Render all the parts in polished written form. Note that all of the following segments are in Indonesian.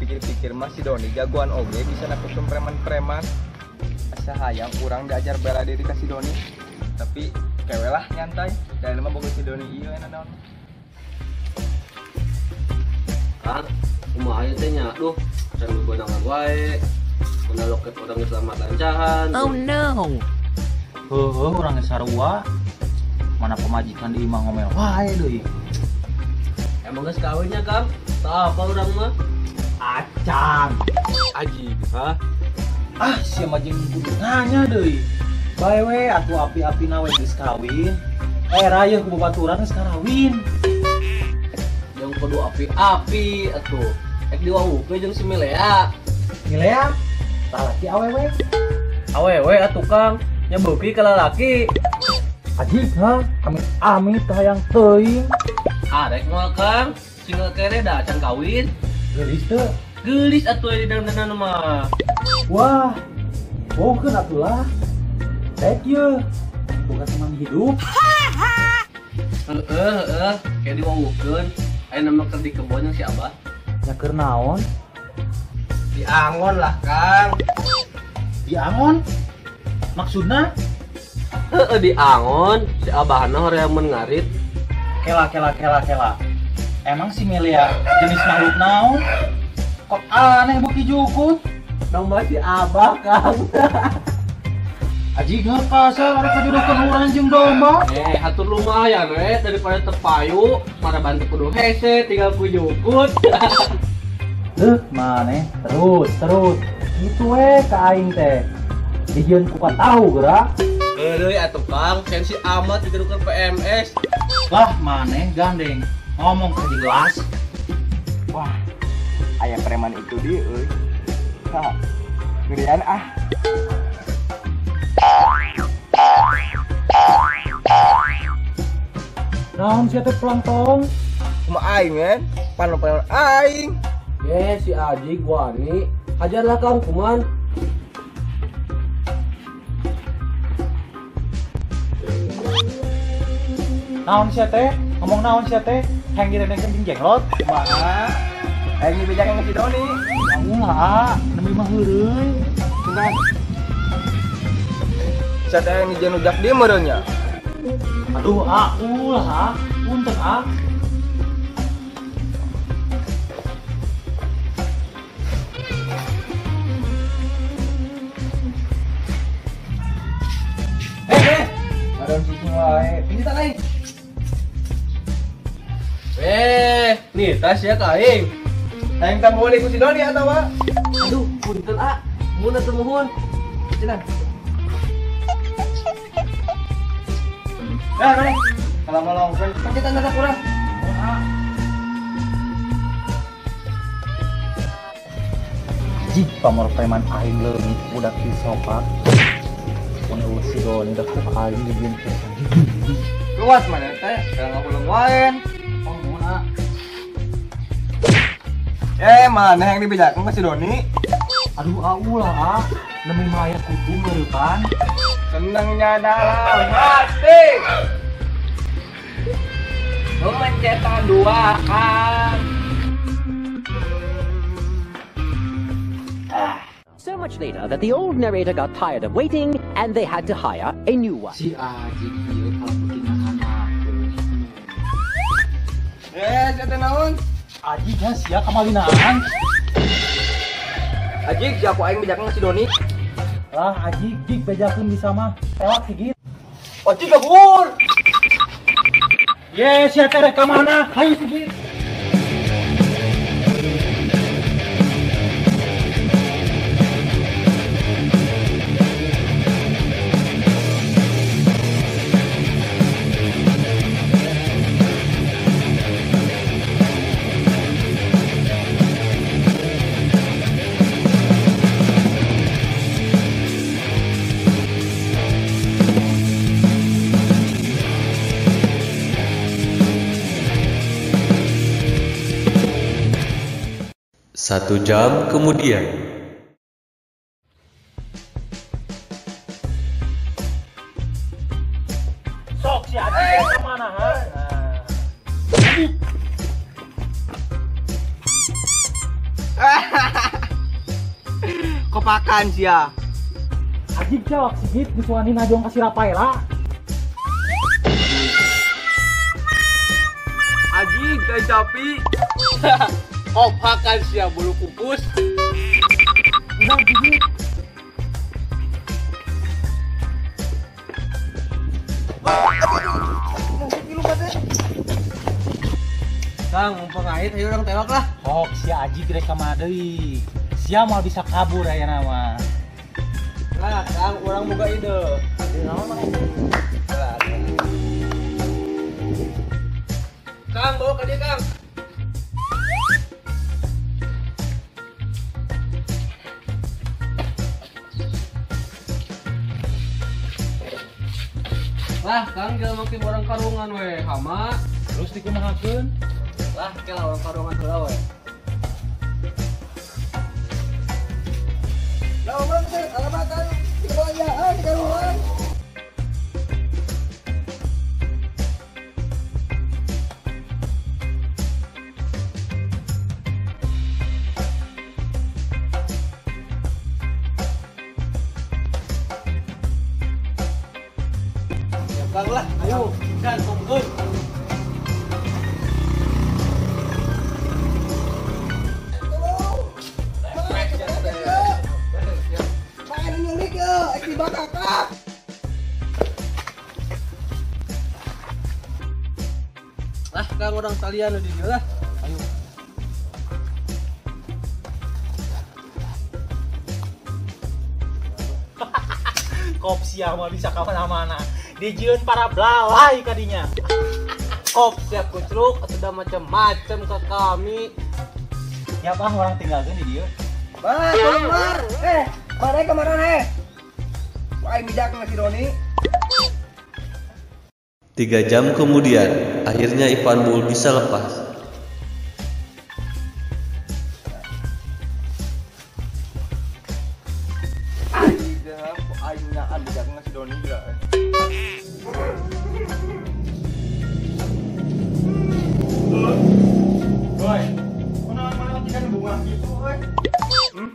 dipikir-pikir masih Doni jagoan oge bisa nakusum preman-preman. Asa hayang kurang diajar bela diri ka si Doni. Tapi kewelah nyantai. Dan mah boga si Doni ieu enak naon. Kang, kumaha ieu teh nya? Duh, can beunang wae. Mun loket urang geus selamat lancaran. Oh no. Heuheuh urang geus sarua. Mana pemajikan di imah ngomel wae deui. Emang geus kawinnya, Kang? Tah apa urang mah? Acan. Aji. Hah? Ah, sia mah jeung kudu nanya deui. Bae we atuh api-apina we geus kawin. Rayeuh ku babaturan geus karawin. Yang kudu api-api atuh. Ek diwawukeun jeung si Milea. Milea, lalaki awewe. Awewe atuh Kang, nya beuki ka lalaki. Aji, ha? Amit hayang teuing. Arek moal Kang, singgal kere da can kawin. Geulis teu. Geulis atuh di dalam mah. Wah, bokeun atuh lah. Dek ye, bukan teman hidup. Heeh, kayak diwawukeun. Aya nama keur di kebon yang si Abah. Ya keur naon? Di Angon lah Kang. Di Angon? Maksudna? Heeh di Angon, si Abahna hoream mun ngarit. Kela. Emang si Melia jenis makhluk naon? Kok aneh beki jukut? Dong masih Abah Kang. Aji gak kasar ada kejurukan orang jeung domba. Hatur lumayan daripada terpayu, mana bantu kudu hese tinggal ku jukut. Maneh terus. Itu ka aing teh. Dijieun ku tahu geura. Deui atuh Kang, sensi amat digerukeun PMS. Lah maneh gandeng ngomong ka jelas. Wah. Aya preman itu dia euy. Ha. Gedean ah. Naon sia teh pelangtong? Kumaha aing men? Panon-panon aing. Si Aji Wani, ajarlah Kang kuman. Naon sia teh? Ngomong naon sia teh? Hayang direnengkeun jeung jenglot. Kumaha? Aing dibejakeun si Doni. Ulah, demi mah heureuy. Cuman Sate yang dijen ujak dia merenya. Aduh, ulah, punten Madon cicing wae. Pinjatan aing. Nih tas ya kaing. Aing kan boleh ku si Doni atawa? Aduh, punten mun atuh muhun. Cenah. Nah, kalau mau longkan, pencetan data kurang. Jik pamor preman aing leungit budak disopak. Mun eueuh si Doni dah ku aing dijieun pisan. Luas mana teh? Kalau ngulung waen. Oh, moal Mana yang dibejakeun ka si Doni? Aduh, ulah, demi maya kudu meurepan. Senangnya dalam hati. Mencetak duaan. So much later that the old narrator got tired of waiting and they had to hire a new one. Si Aji ieu kalpeuting anak. Jatuh naon? Aji nya sia kamalinaan. Aji, siapa aing bejakeun ka si Doni? Lah Aji gig bejakeun bisa mah. Tewak sigit. Aji kabur. Ye, sia teh rek ka mana? Hayu sigit. Satu jam kemudian. Sok si Aji kemana ha? Ah, apakan sia? Ajik cewek sigit disuanin najong kasih Rafaela. Ajing teh capi. Opakan sia bulu kupus. Udah sigit. Kang, mumpung ngait ayo orang tewak lah. Hok si Ajik rek kamana deui. Sia mau bisa kabur aya nama. Lah, Kang, orang boga ide. Kang, bawa ke dia, Kang. Lah, Kang, jangan makin orang karungan we, hama. Terus dikumahakeun. Lah, kela orang karungan heula we. Kang lah, ayo, kan tunggu. Lah, Kang orang talian di dia lah. Ayo. Kop sia mah bisa kemana-mana. Dijieun para belalai kadinya. Kop siap kucruk atau macam-macam ke kami. Ya bang orang tinggalkan di dia. Bah, keluar. Mana kemana Wah, midak ngasih Doni. 3 jam kemudian, akhirnya Ivan Bull bisa lepas. Aing nyaan midak ngasih Doni gila. Boy, mana tinggal bunga gitu, boy.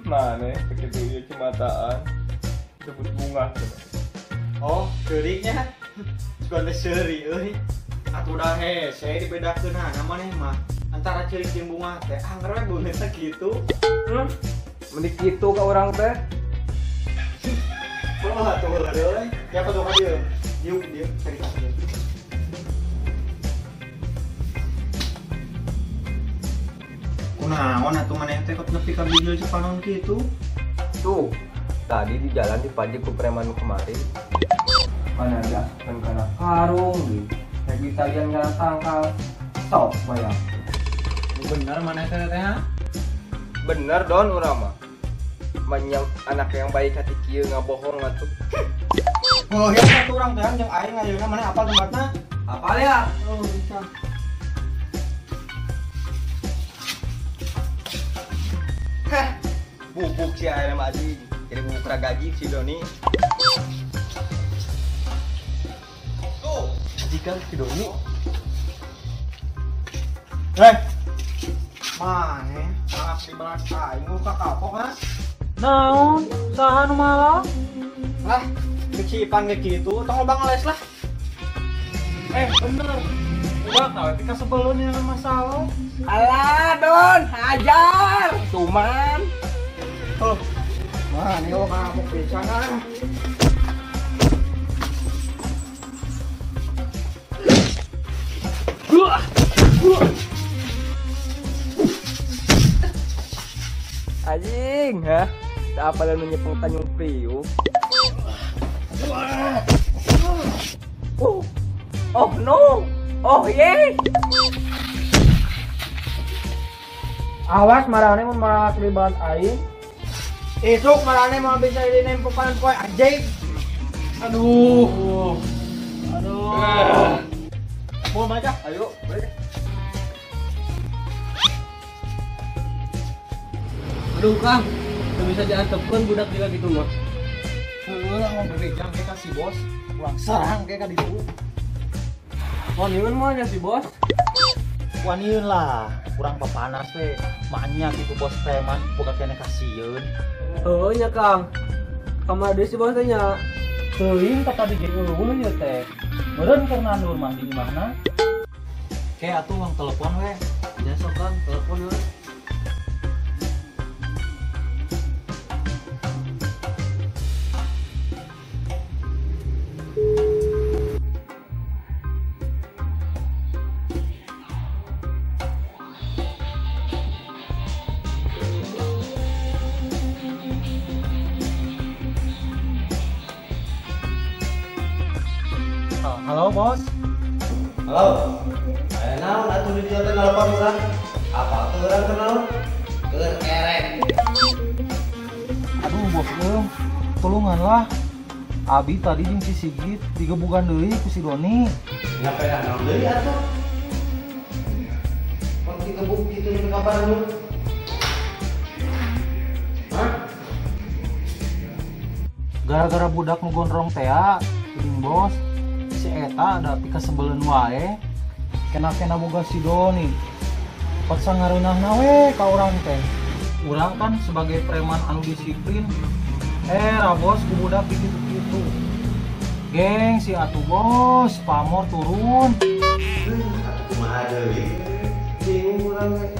Mana begitu ya cemataan sebut bunga. Oh, keurignya. Suka teh seuri euy. Atuh dah saya dibedakeun namanya mah antara ceurik jeung bunga teh anger we beungeutna kitu. Mending kitu ka orang teh. Oh, atuh euy. Ya foto ka dieu. Dieu cari ka. Kunaon atuh maneh teh kok nepi ka bijil Cipanon kitu? Tuh, tadi di jalan dipajak ku preman kemarin. Mana ada karena karung gitu. Kayak Italian nggak tangkal. Sok bayang. Bener maneh teh teh ha? Bener don urang mah. Manyam anak yang baik hati kieu ngabohong atuh. Oh, ya satu orang teh jeung aing ayeuna maneh apal tempatna? Apal ya? Oh, bisa. Bubuk si ayeuna mah anjing. Jadi bubuk ragaji si Doni. Jika si Doni. Maneh, maaf di belas aing lu ka kapok ha? Naon? Saha nu malah? Lah, kecipan kayak gitu, tong lobang les lah. Bener. Udah tahu tika sebelumnya masalah. Alah Don, hajar. Cuman. Oh, maneh lu kapok pisan ah. Anjing, ha? Tak apa lu nyepeng Tanjung Priuk. Oh no. Oh ye. Awas marane mun malah kelibat aing. Isuk marane mau bisa dinempokan poe anjing. Aduh. Mau aja. Ayo, balik. Aduh, Kang. Tidak bisa diantepkeun budak juga gitu mah. Heuh, mau berejang kayak ka si bos. Kurang serang kayak ka ditu. Oh, nyieun mah nya si bos. waniun lah kurang papanas we maknya gitu bos preman boga kene kasieun. Oh nya Kang. Kamar deui si bos teh nya. Teuing kata di ulun ya teh. Meureun karena nur mandi di mana? Kayak atuh uang telepon we. Ya sok Kang, telepon we. Halo bos. Halo. Naon atuh di dieu teh nelpon urang? Apa tuh urang kenal? Keur kerek. Aduh bos tolongan lah. Abi tadi jeung si Sigit digebugan deui ku si Doni. Ngapain naon deui atuh? Kok digebuk kitu di kabar lu? Hah? Gara-gara budak nu gondrong teh teuing bos. Si eta ada pika sebelen wae. Kena boga si Doni. Pas sangareunahna we ka urang teh. Urang kan sebagai preman anu disiplin. Bos ku budak kitu-kitu. Geng si atuh bos, pamor turun. Atuh kumaha deui? Bingung urang we.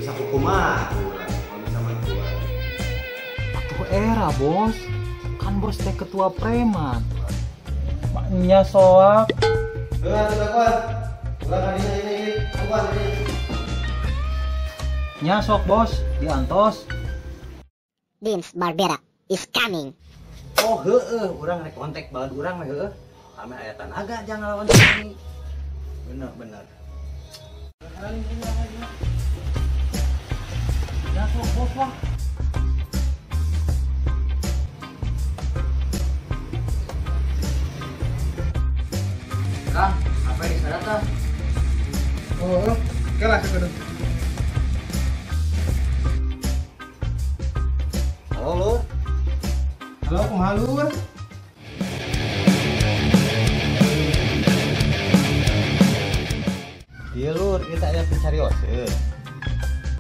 Bisa kumaha urang? Bisa mah kuat. Atuh bos. Kan bos teh ketua preman. Maknya soak. Nya sok bos, diantos. Vince Barbera is coming. Oh heueuh, urang rek kontak bae urang mah heueuh. Ame aya tanaga jangan lawan ini. Bener. Nya sok bos lah. Kang, apa di sana tah? Oh, kelas kedua. Halo Lur. Halo, kumaha Lur? Ieu Lur, kita aya pencarioskeun.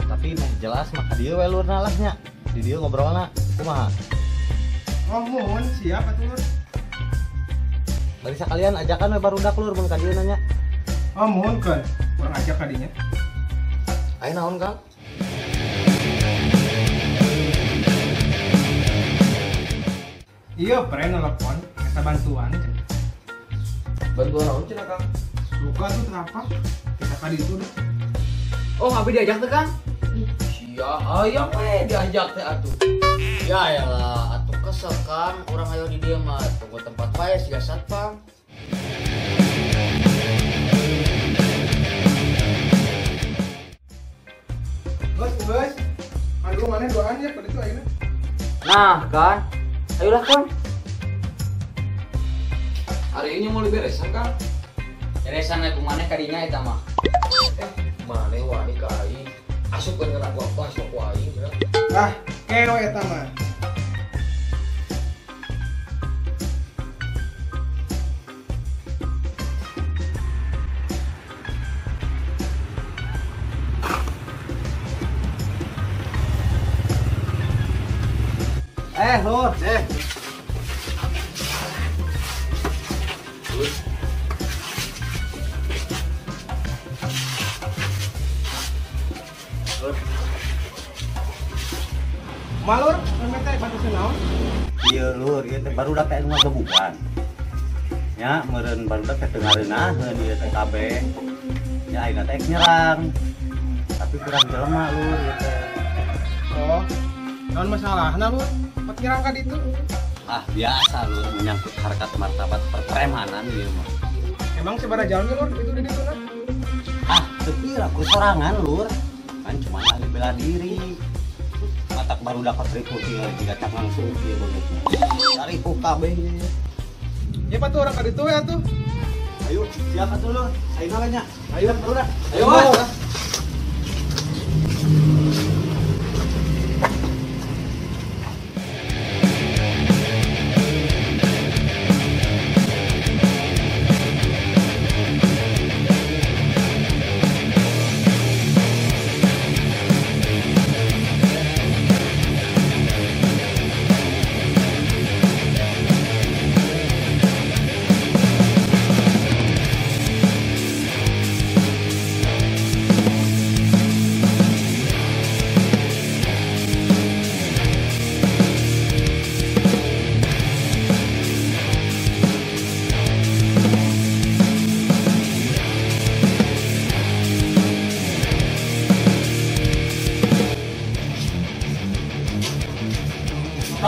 Tapi mah jelas mah dieu we Lur nalahnya. Di dieu ngobrolna kumaha? Oh, mohon siapa tuh Lur? Bari sakalian ajakan we barudak Lur mun ka dieu nanya. Oh, mohon kan. Kurang ajak kadinya. Aya naon Kang? Iya, pernah nelpon, minta bantuan. Bantuan naon cenah Kang? Luka tuh kenapa? Kita kali itu deh. Oh, abi diajak teh Kang? Sia, hayang we diajak teh atuh. Ya elah, atuh kesel Kang, orang ayo di dieu mah tunggu tempat wae siga satpam. Bos, aduh mana doaan ya pada itu akhirnya. Nah, kan. Ayolah Kang. Hari ini mau diberesan Kang? Beresan aku maneh kadinya eta mah. Mane wani kai. Asup kan kena gua pas sok wae bener. Ah, kero eta mah. Lur, Malur, minta bantu senaon? Ieu Lur, ieu teh barudak teh anu ngagebugan. Nya meureun barudak teh teu ngareunaheun ieu teh kabeh. Nya ayeuna teh nyerang. Tapi kurang jelema Lur ieu teh. Oh, naon masalahna Lur? Pot nyerang ka ditu. Ah biasa Lur menyangkut harkat martabat perpremanan ieu mah. Emang sebarang jalan Lur itu di ditu nah? Ah teu pira ku sorangan Lur. Kan cuma ali bela diri. Matak baru dapat rekrut ieu jika cak langsung ieu beungeutna. Taripu kabeh ieu. Ya pak tuh orang ka ditu ya tuh. Ayo siap atuh Lur. Ayeuna nya. Ayo Lur. Ayo, Bos.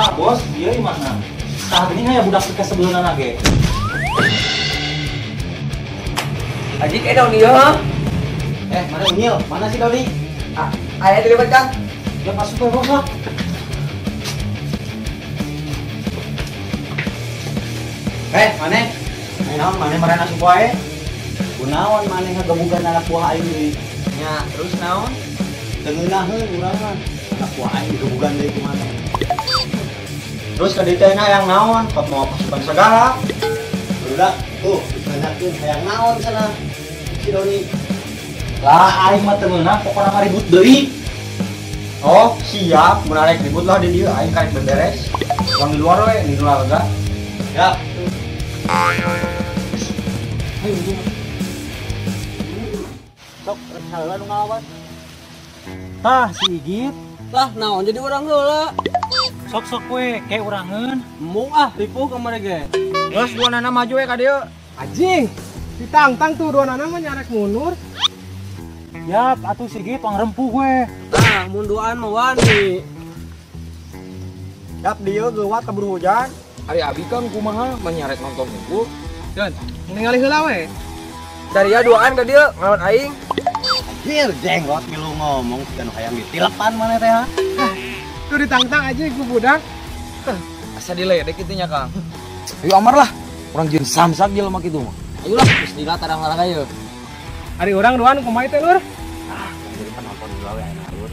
Pak bos, dia di mana? Tah gini ya budak pika sebelahan lagi. Ajik daun dia. Mana Unyil? Mana si Doni? Ayah dilibat Kang. Ya masuk ke bos lah. Mana? Naon mana marana si poe? Kunaon mana ngagebugan anak buah aing deui? Nya, terus naon? Tengeunaheun urang mah. Anak buah aing digebugan deui kumaha? Terus ka dieu yang naon? Kop mau pasukan segala. Udah, tuh, ditanyakeun hayang naon sana. Si Doni. Lah aing mah teu meunang pokona mah ribut deui. Oh, siap. Mun arek ribut lah di dieu aing karek beberes. Uang di luar we, di luar lega. Ya. Sok salah nu ngalawan. Tah si Igit, Lah naon jadi orang heula. sok-sok we kayak urangeun. Embung ah tipu kamari ge. Terus dua nana maju we ka dieu. Anjing, ditantang tuh dua anak mah nyarek mundur. Yap, atuh si Igit pang rempuh we. Nah, munduan mah wani. Yap dieu geuwat keburu hujan. Ari abi kan kumaha menyarek nonton buku. Dan ningali heula we. Dari ya duaan ka dieu ngelawan aing. Anjir, jenggot milu ngomong dan hayang ditilepan mana teh ha? Tuh ditantang aja ku budak. Asa diledek kitu nya Kang. Ayo amar lah. Urang jeung samsak jelema kitu mah. Ayolah geus dina tarang-tarang ayeuna. Ari urang duaan kumaha teh lur? Jadi penonton heula we ayeuna lur.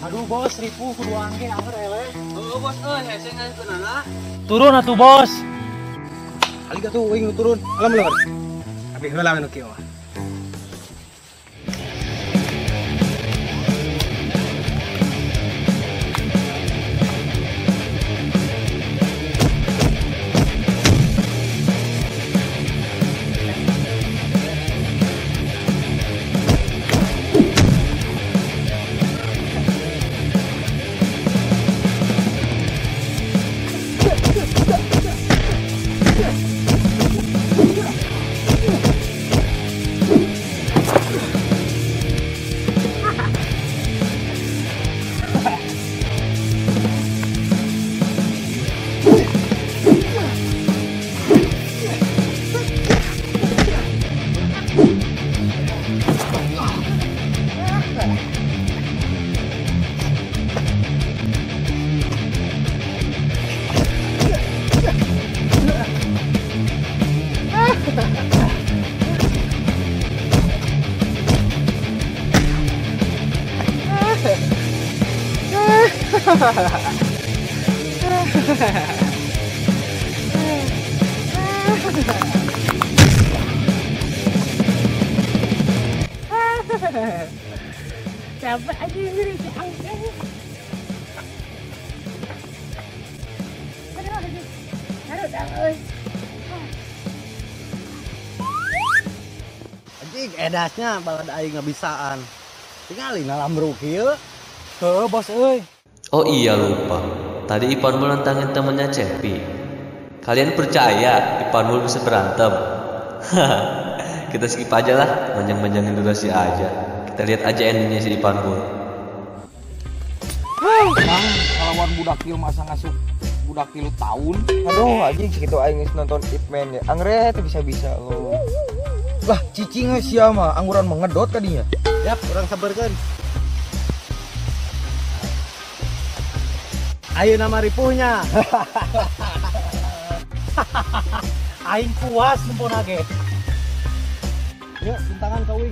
Aduh bos, ripuh kuduan ge anger ele. Heuh bos euy, hese ngakeunana. Turun atuh bos. Ali tuh wing nu turun. Alam lur. Abi heula nu kieu. Capek aja ngeri si angkeng. Aduh dah euy. Anjing edasnya balad aing ngabisaan. Tingali nalambruk ieu. Heuh bos euy. Oh iya lupa. Tadi Ipanmul nantangin temennya Cepi. Kalian percaya Ipanmul bisa berantem? Kita skip aja lah, manjang-manjangin durasi aja. Kita lihat aja endingnya si Ipanmul. Kang, kalawan budak kieu masa ngasup budak 3 tahun. Aduh anjing segitu aing geus nonton Ip Man ya. Angre teh bisa-bisa lo. Lah cicing sia mah angguran mengedot kadinya. Yap, kurang sabarkan. Ayo nama ripuhnya. Aing puas nempon age. Yuk, bintangan kau wing.